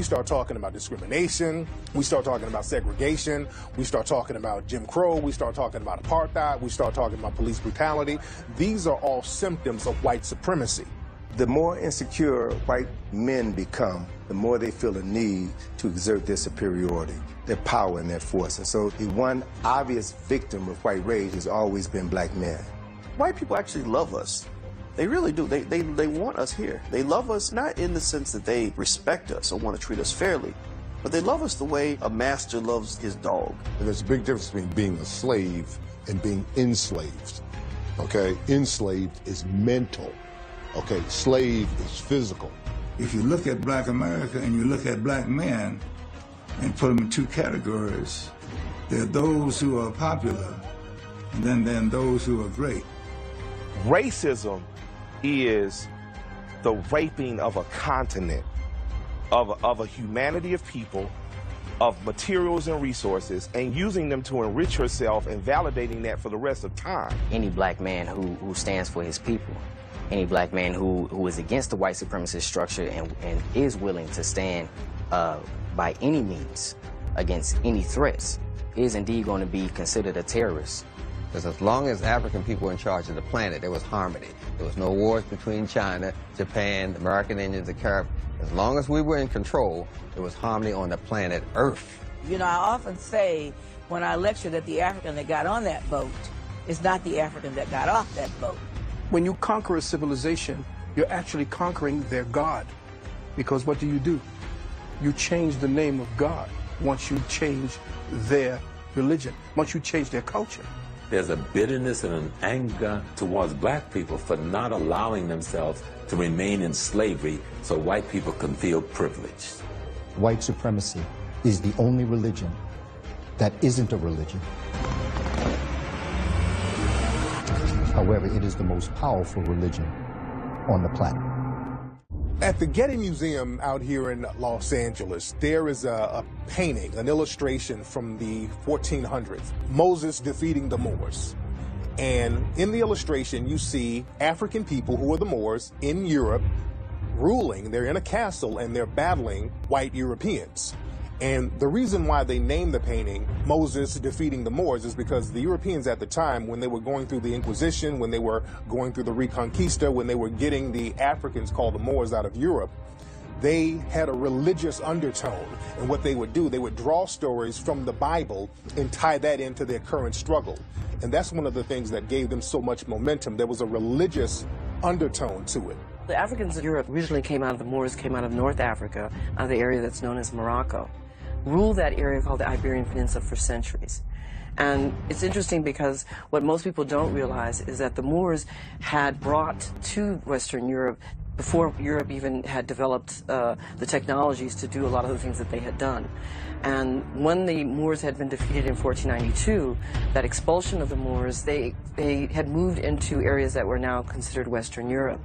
we start talking about discrimination, we start talking about segregation, we start talking about Jim Crow, we start talking about apartheid, we start talking about police brutality. These are all symptoms of white supremacy. The more insecure white men become, the more they feel a need to exert their superiority, their power and their force. And so the one obvious victim of white rage has always been black men. White people actually love us. They really do. They want us here. They love us not in the sense that they respect us or want to treat us fairly, but they love us the way a master loves his dog. And there's a big difference between being a slave and being enslaved. Okay? Enslaved is mental. Okay? Slave is physical. If you look at black America and you look at black men and put them in two categories, there are those who are popular and then those who are great. Racism is the raping of a continent, of a humanity of people, of materials and resources, and using them to enrich yourself and validating that for the rest of time. Any black man who stands for his people, any black man who is against the white supremacist structure and is willing to stand by any means against any threats, is indeed going to be considered a terrorist. Because as long as African people were in charge of the planet, there was harmony. There was no wars between China, Japan, the American Indians, the Carib. As long as we were in control, there was harmony on the planet Earth. You know, I often say when I lecture that the African that got on that boat is not the African that got off that boat. When you conquer a civilization, you're actually conquering their God. Because what do? You change the name of God once you change their religion, once you change their culture. There's a bitterness and an anger towards black people for not allowing themselves to remain in slavery so white people can feel privileged. White supremacy is the only religion that isn't a religion. However, it is the most powerful religion on the planet. At the Getty Museum out here in Los Angeles, there is a painting, an illustration from the 1400s, Moses defeating the Moors. And in the illustration, you see African people who are the Moors in Europe ruling. They're in a castle and they're battling white Europeans. And the reason why they named the painting Moses defeating the Moors is because the Europeans at the time, when they were going through the Inquisition, when they were going through the Reconquista, when they were getting the Africans called the Moors out of Europe, they had a religious undertone. And what they would do, they would draw stories from the Bible and tie that into their current struggle. And that's one of the things that gave them so much momentum. There was a religious undertone to it. The Africans in Europe originally came out of the Moors, came out of North Africa, out of the area that's known as Morocco. Ruled that area called the Iberian Peninsula for centuries. And it's interesting because what most people don't realize is that the Moors had brought to Western Europe, before Europe even had developed the technologies to do a lot of the things that they had done. And when the Moors had been defeated in 1492, that expulsion of the Moors, they had moved into areas that were now considered Western Europe.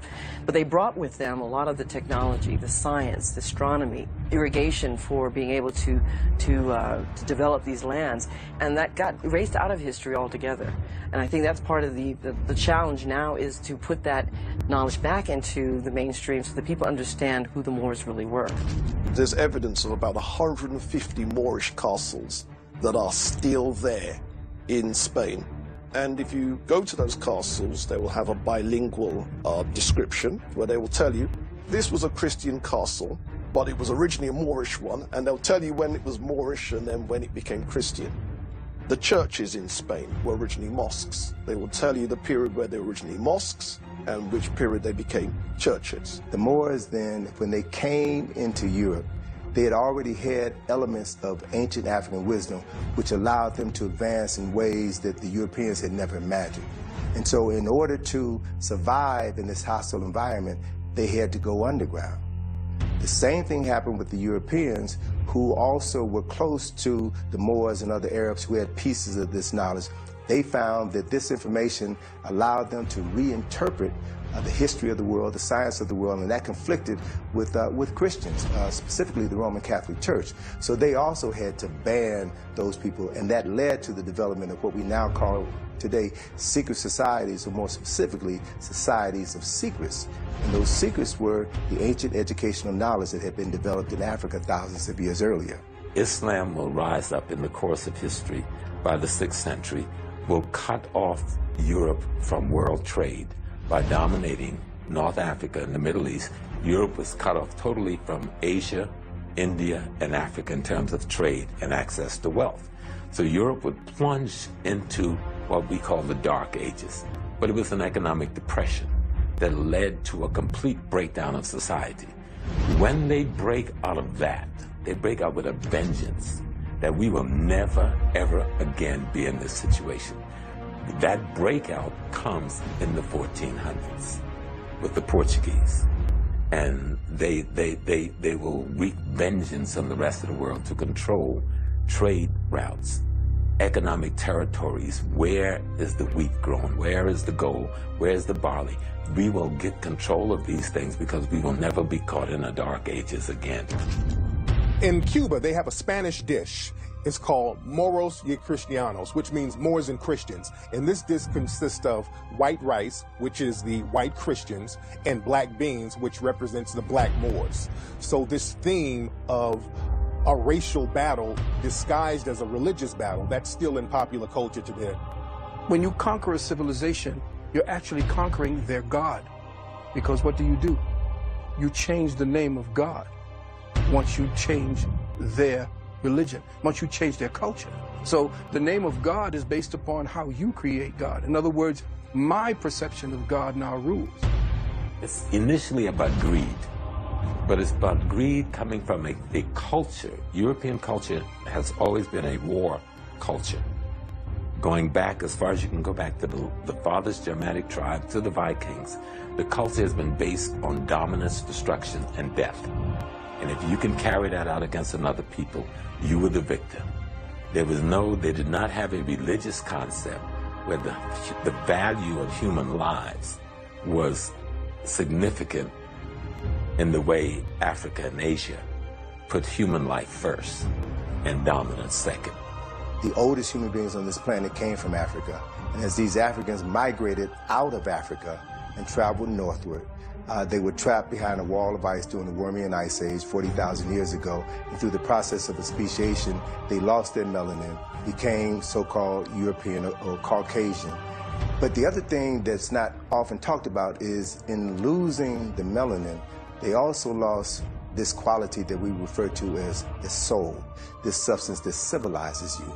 But they brought with them a lot of the technology, the science, the astronomy, irrigation for being able to develop these lands. And that got erased out of history altogether. And I think that's part of the challenge now, is to put that knowledge back into the mainstream so that people understand who the Moors really were. There's evidence of about 150 Moorish castles that are still there in Spain. And if you go to those castles, they will have a bilingual description where they will tell you this was a Christian castle, but it was originally a Moorish one, and they'll tell you when it was Moorish and then when it became Christian. The churches in Spain were originally mosques. They will tell you the period where they were originally mosques and which period they became churches. The Moors then, when they came into Europe, they had already had elements of ancient African wisdom which allowed them to advance in ways that the Europeans had never imagined. And so in order to survive in this hostile environment, they had to go underground. The same thing happened with the Europeans, who also were close to the Moors and other Arabs who had pieces of this knowledge. They found that this information allowed them to reinterpret the history of the world, the science of the world, and that conflicted with Christians, specifically the Roman Catholic Church. So they also had to ban those people, and that led to the development of what we now call today secret societies, or more specifically, societies of secrets. And those secrets were the ancient educational knowledge that had been developed in Africa thousands of years earlier. Islam will rise up in the course of history. By the 6th century, will cut off Europe from world trade. By dominating North Africa and the Middle East, Europe was cut off totally from Asia, India, and Africa in terms of trade and access to wealth. So Europe would plunge into what we call the Dark Ages. But it was an economic depression that led to a complete breakdown of society. When they break out of that, they break out with a vengeance that we will never, ever again be in this situation. That breakout comes in the 1400s with the Portuguese. And they will wreak vengeance on the rest of the world to control trade routes, economic territories. Where is the wheat grown? Where is the gold? Where is the barley? We will get control of these things because we will never be caught in the Dark Ages again. In Cuba, they have a Spanish dish. It's called Moros y Cristianos, which means Moors and Christians. And this dish consists of white rice, which is the white Christians, and black beans, which represents the black Moors. So this theme of a racial battle disguised as a religious battle, that's still in popular culture today. When you conquer a civilization, you're actually conquering their God. Because what do? You change the name of God once you change their religion, once you change their culture. So the name of God is based upon how you create God. In other words, my perception of God now rules. It's initially about greed, but it's about greed coming from a culture. European culture has always been a war culture. Going back as far as you can go back to the farthest Germanic tribe, to the Vikings, the culture has been based on dominance, destruction, and death. And if you can carry that out against another people, you were the victim. They did not have a religious concept where the value of human lives was significant in the way Africa and Asia put human life first and dominance second. The oldest human beings on this planet came from Africa. And as these Africans migrated out of Africa and traveled northward, they were trapped behind a wall of ice during the Wormian Ice Age 40,000 years ago. And through the process of speciation, they lost their melanin, became so-called European or Caucasian. But the other thing that's not often talked about is in losing the melanin, they also lost this quality that we refer to as the soul, this substance that civilizes you,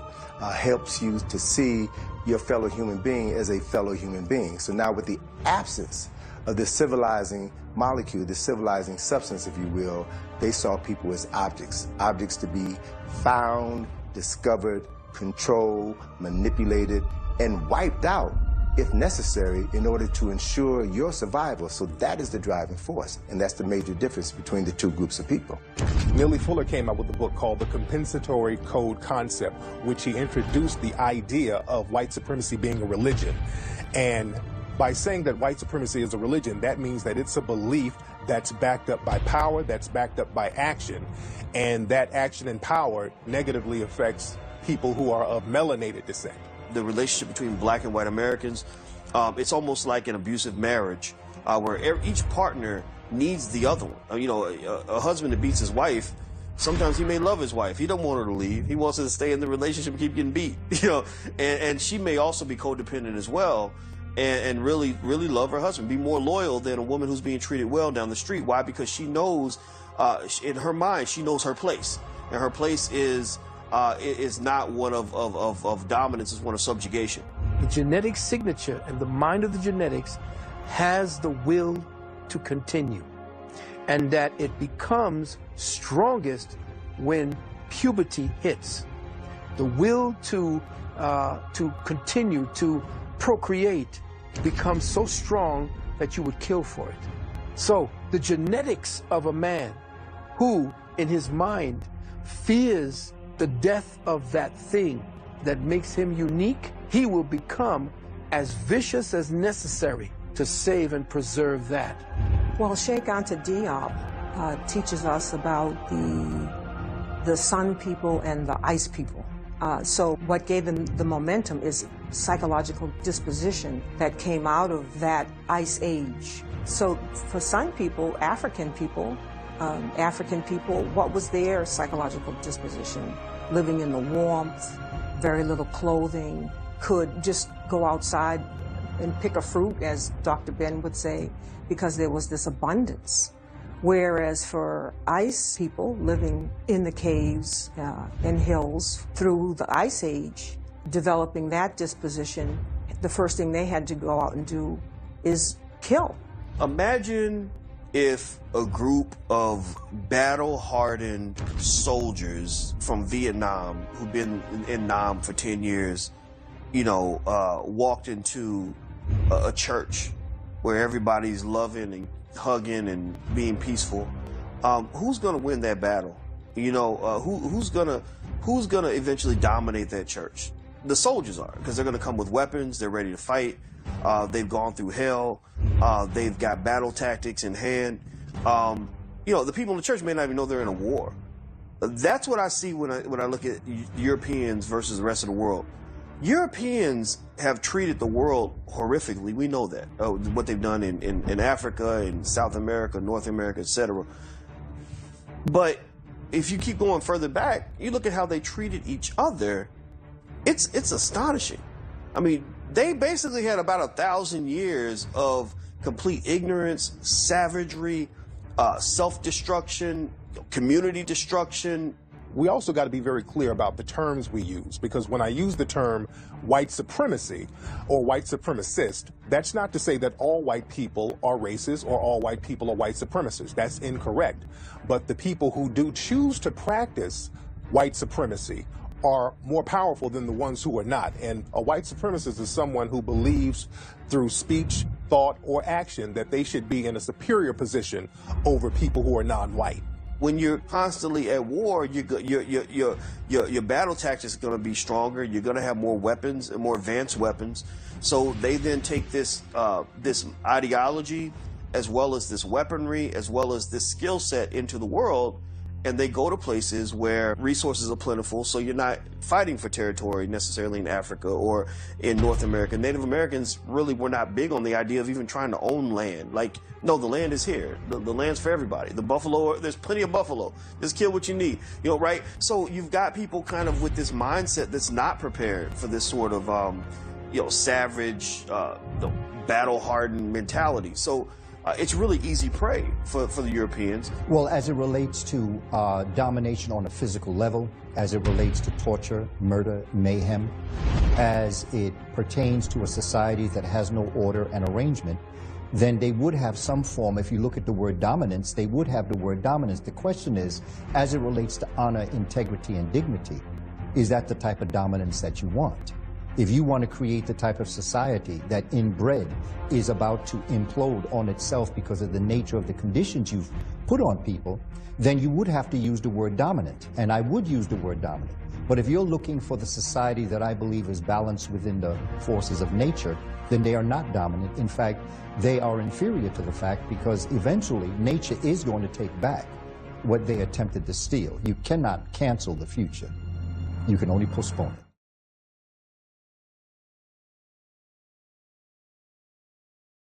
helps you to see your fellow human being as a fellow human being. So now with the absence of this civilizing molecule, this civilizing substance, if you will, they saw people as objects to be found, discovered, controlled, manipulated, and wiped out, if necessary, in order to ensure your survival. So that is the driving force, and that's the major difference between the two groups of people. Neely Fuller came out with a book called The Compensatory Code Concept, which he introduced the idea of white supremacy being a religion. And by saying that white supremacy is a religion, that means that it's a belief that's backed up by power, that's backed up by action, and that action and power negatively affects people who are of melanated descent. The relationship between black and white Americans, it's almost like an abusive marriage where each partner needs the other one. You know, a husband that beats his wife, sometimes he may love his wife. He don't want her to leave. He wants her to stay in the relationship and keep getting beat. You know, and she may also be codependent as well. And really love her husband, be more loyal than a woman who's being treated well down the street. Why? Because she knows, in her mind, she knows her place. And her place is not one of dominance, it's one of subjugation. The genetic signature and the mind of the genetics has the will to continue. And that it becomes strongest when puberty hits. The will to continue to procreate becomes so strong that you would kill for it. So the genetics of a man who in his mind fears the death of that thing that makes him unique, he will become as vicious as necessary to save and preserve that. Well, Sheikh Anta Diop teaches us about the sun people and the ice people. So what gave them the momentum is psychological disposition that came out of that ice age. So for sun people, African people, what was their psychological disposition? Living in the warmth, very little clothing, could just go outside and pick a fruit, as Dr. Ben would say, because there was this abundance. Whereas for ice people living in the caves and hills through the ice age, developing that disposition, the first thing they had to go out and do is kill. Imagine if a group of battle-hardened soldiers from Vietnam who've been in Nam for 10 years, walked into a church where everybody's loving and hugging and being peaceful. Who's going to win that battle? Who's gonna eventually dominate that church? The soldiers are, because they're going to come with weapons. They're ready to fight. They've gone through hell. They've got battle tactics in hand. The people in the church may not even know they're in a war. That's what I see when I look at Europeans versus the rest of the world. Europeans have treated the world horrifically. We know that. What they've done in Africa, in South America, North America, etc. But if you keep going further back, you look at how they treated each other, it's astonishing. I mean, they basically had about 1,000 years of complete ignorance, savagery, self-destruction, community destruction. We also got to be very clear about the terms we use, because when I use the term white supremacy or white supremacist, that's not to say that all white people are racist or all white people are white supremacists. That's incorrect. But the people who do choose to practice white supremacy are more powerful than the ones who are not. And a white supremacist is someone who believes through speech, thought, or action that they should be in a superior position over people who are non-white. When you're constantly at war, your battle tactics are going to be stronger. You're going to have more weapons and more advanced weapons. So they then take this this ideology, as well as this weaponry, as well as this skill set into the world, and they go to places where resources are plentiful, so you're not fighting for territory necessarily in Africa or in North America. Native Americans really were not big on the idea of even trying to own land. Like, no, the land is here. The land's for everybody. The buffalo, there's plenty of buffalo. Just kill what you need, right? So you've got people kind of with this mindset that's not prepared for this sort of, savage, battle-hardened mentality. So it's really easy prey for the Europeans. Well, as it relates to domination on a physical level, as it relates to torture, murder, mayhem, as it pertains to a society that has no order and arrangement, then they would have some form. If you look at the word dominance, they would have the word dominance. The question is, as it relates to honor, integrity, and dignity, is that the type of dominance that you want? If you want to create the type of society that inbred is about to implode on itself because of the nature of the conditions you've put on people, then you would have to use the word dominant, and I would use the word dominant. But if you're looking for the society that I believe is balanced within the forces of nature, then they are not dominant. In fact, they are inferior to the fact, because eventually nature is going to take back what they attempted to steal. You cannot cancel the future. You can only postpone it.